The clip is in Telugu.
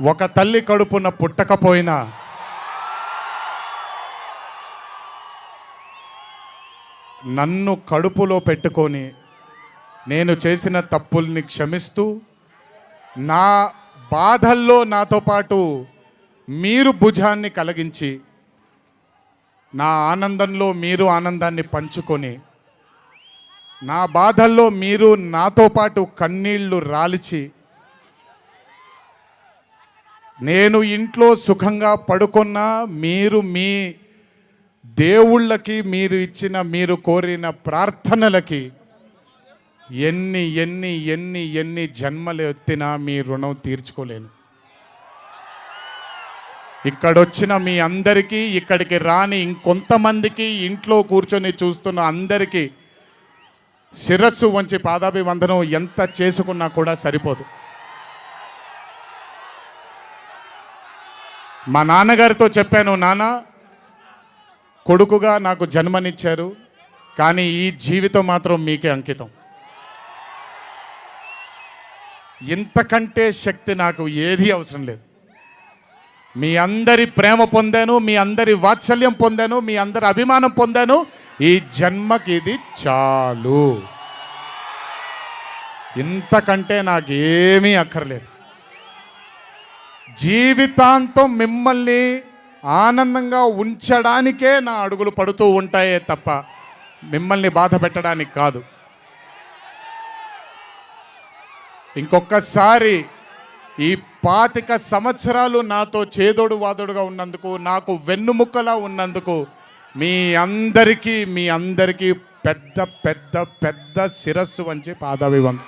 ఒక తల్లి కడుపున పుట్టకపోయినా నన్ను కడుపులో పెట్టుకొని నేను చేసిన తప్పుల్ని క్షమిస్తూ నా బాధల్లో నాతో పాటు మీరు భుజాన్ని కలిగించి నా ఆనందంలో మీరు ఆనందాన్ని పంచుకొని నా బాధల్లో మీరు నాతో పాటు కన్నీళ్లు రాల్చి నేను ఇంట్లో సుఖంగా పడుకున్నా మీరు మీ దేవుళ్ళకి మీరు ఇచ్చిన మీరు కోరిన ప్రార్థనలకి ఎన్ని ఎన్ని ఎన్ని ఎన్ని జన్మలు ఎత్తినా మీ రుణం తీర్చుకోలేను. ఇక్కడొచ్చిన మీ అందరికీ, ఇక్కడికి రాని ఇంకొంతమందికి, ఇంట్లో కూర్చొని చూస్తున్న అందరికీ శిరస్సు వంచి పాదాభివందనం ఎంత చేసుకున్నా కూడా సరిపోదు. మా నాన్నగారితో చెప్పాను, నాన్న కొడుకుగా నాకు జన్మనిచ్చారు, కానీ ఈ జీవితం మాత్రం మీకే అంకితం. ఇంతకంటే శక్తి నాకు ఏది అవసరం లేదు. మీ అందరి ప్రేమ పొందాను, మీ అందరి వాత్సల్యం పొందాను, మీ అందరి అభిమానం పొందాను. ఈ జన్మకి ఇది చాలు. ఇంతకంటే నాకేమీ అక్కర్లేదు. జీవితాంతం మిమ్మల్ని ఆనందంగా ఉంచడానికే నా అడుగులు పడుతూ ఉంటాయే తప్ప మిమ్మల్ని బాధ పెట్టడానికి కాదు. ఇంకొకసారి ఈ 25 సంవత్సరాలు నాతో చేదోడు వాదోడుగా ఉన్నందుకు, నాకు వెన్నుముక్కలా ఉన్నందుకు మీ అందరికీ పెద్ద పెద్ద పెద్ద శిరస్సు వంచి పాదాభివందనం.